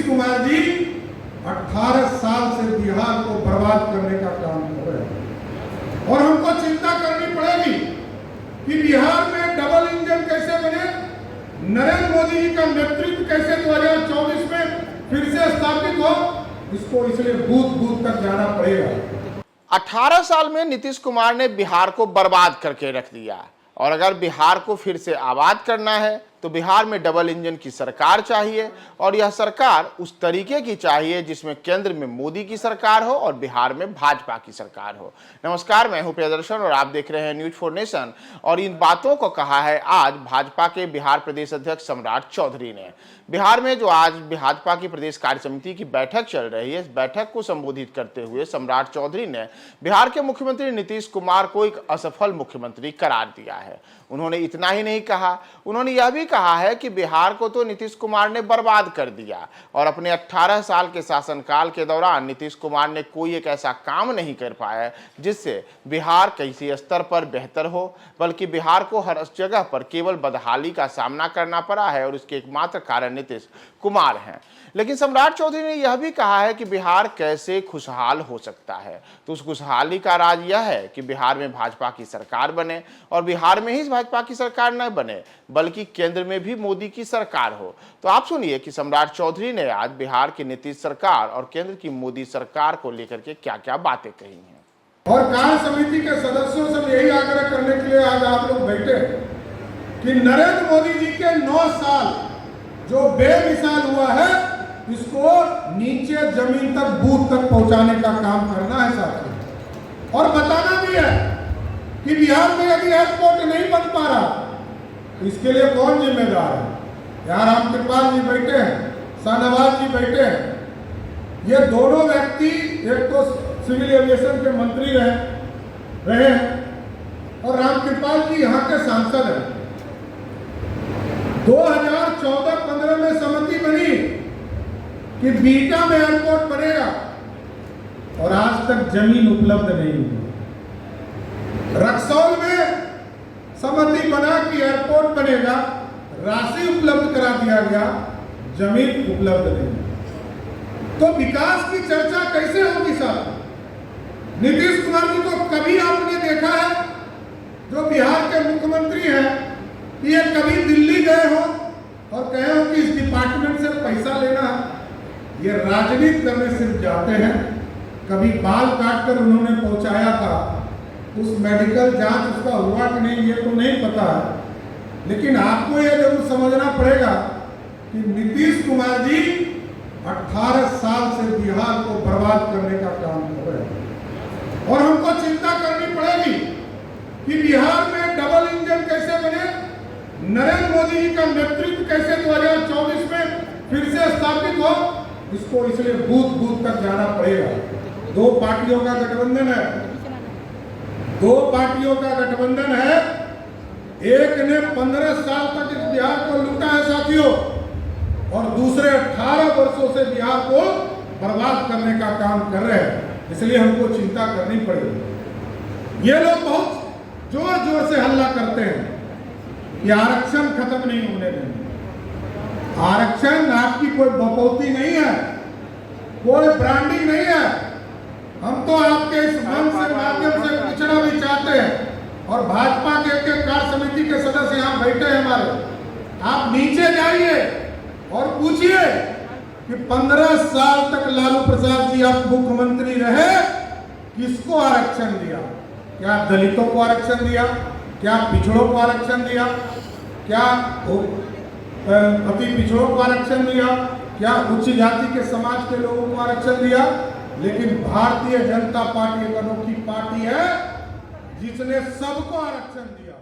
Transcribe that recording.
कुमार जी 18 साल से बिहार को बर्बाद करने का काम कर रहे हैं और हमको चिंता करनी पड़ेगी कि बिहार में डबल इंजन कैसे बने, नरेंद्र मोदी जी का नेतृत्व कैसे 2024 में फिर से स्थापित हो, इसको इसलिए बूथ बूथ तक जाना पड़ेगा। 18 साल में नीतीश कुमार ने बिहार को बर्बाद करके रख दिया और अगर बिहार को फिर से आबाद करना है तो बिहार में डबल इंजन की सरकार चाहिए और यह सरकार उस तरीके की चाहिए जिसमें केंद्र में मोदी की सरकार हो और बिहार में भाजपा की सरकार हो। नमस्कार, मैं हूं प्रियदर्शन और आप देख रहे हैं न्यूज फॉर नेशन। और इन बातों को कहा है आज भाजपा के बिहार प्रदेश अध्यक्ष सम्राट चौधरी ने। बिहार में जो आज भाजपा की प्रदेश कार्य समिति की बैठक चल रही है, इस बैठक को संबोधित करते हुए सम्राट चौधरी ने बिहार के मुख्यमंत्री नीतीश कुमार को एक असफल मुख्यमंत्री करार दिया है। उन्होंने इतना ही नहीं कहा, उन्होंने यह भी कहा है कि बिहार को तो नीतीश कुमार ने बर्बाद कर दिया और अपने 18 साल के शासनकाल के दौरान नीतीश कुमार ने कोई एक ऐसा काम नहीं कर पाया जिससे बिहार किसी स्तर पर बेहतर हो, बल्कि बिहार को हर जगह पर केवल बदहाली का सामना करना पड़ा है और इसके एकमात्र कारण नीतीश कुमार हैं। लेकिन सम्राट चौधरी ने यह भी कहा है कि बिहार कैसे खुशहाल हो सकता है, तो उस खुशहाली का राज यह है कि बिहार में भाजपा की सरकार बने और बिहार में ही भाजपा की सरकार न बने बल्कि केंद्र में भी मोदी की सरकार हो। तो आप सुनिए कि सम्राट चौधरी ने आज बिहार की नीतीश सरकार और केंद्र की मोदी सरकार को लेकर के क्या क्या बातें कही हैं। और कार्य समिति के सदस्यों से यही आग्रह करने के लिए आज आप लोग बैठे कि नरेंद्र मोदी जी के 9 साल जो बेमिसाल हुआ है, इसको नीचे जमीन तक बूथ तक पहुंचाने का काम करना है साथियों। और बताना भी है कि बिहार में यदि एयरपोर्ट नहीं बन पा रहा तो इसके लिए कौन जिम्मेदार है। यहाँ रामकृपाल जी बैठे हैं, शाहनवाज जी बैठे हैं। ये दोनों व्यक्ति एक तो सिविल एविएशन के मंत्री रहे हैं और रामकृपाल जी यहाँ के सांसद हैं। 2014-15 में सहमति बनी कि बीटा में एयरपोर्ट बनेगा और आज तक जमीन उपलब्ध नहीं हुई। रक्सौल में सहमति बना कि एयरपोर्ट बनेगा, राशि उपलब्ध करा दिया गया, जमीन उपलब्ध नहीं। तो विकास की चर्चा कैसे होगी साहब? नीतीश कुमार जी को कभी आपने देखा है जो बिहार के मुख्यमंत्री हैं कि ये कभी दिल्ली गए हो और कहे हो कि इस डिपार्टमेंट से पैसा लेना है? ये राजनीति करने सिर्फ जाते हैं। कभी बाल काटकर उन्होंने पहुंचाया था, उस मेडिकल जांच उसका हुआ कि नहीं ये तो नहीं पता है, लेकिन आपको ये जरूर समझना पड़ेगा कि नीतीश कुमार जी 18 साल से बिहार को बर्बाद करने का काम कर रहे हैं और हमको चिंता करनी पड़ेगी कि बिहार में डबल इंजन कैसे बने, नरेंद्र मोदी जी का नेतृत्व कैसे 2024 में फिर से स्थापित हो, इसको इसलिए बूथ बूथ तक जाना पड़ेगा। 2 पार्टियों का गठबंधन है, 2 पार्टियों का गठबंधन है। एक ने 15 साल तक इस बिहार को लूटा है साथियों और दूसरे 18 वर्षों से बिहार को बर्बाद करने का काम कर रहे हैं। इसलिए हमको चिंता करनी पड़ेगी। ये लोग बहुत जोर जोर से हल्ला करते हैं कि आरक्षण खत्म नहीं होने देंगे। आरक्षण आपकी कोई बपौती नहीं है, कोई ब्रांडिंग नहीं है। हम तो आपके इस मंच से माध्यम से पूछना भी चाहते हैं और भाजपा के एक कार्य समिति के सदस्य यहाँ बैठे हैं हमारे, आप नीचे जाइए और पूछिए कि 15 साल तक लालू प्रसाद जी आप मुख्यमंत्री रहे, किसको आरक्षण दिया? क्या दलितों को आरक्षण दिया? क्या पिछड़ों को आरक्षण दिया? क्या अति पिछड़ों को आरक्षण दिया? क्या उच्च जाति के समाज के लोगों को आरक्षण दिया? लेकिन भारतीय जनता पार्टी एक अनोखी पार्टी है जिसने सबको आरक्षण दिया।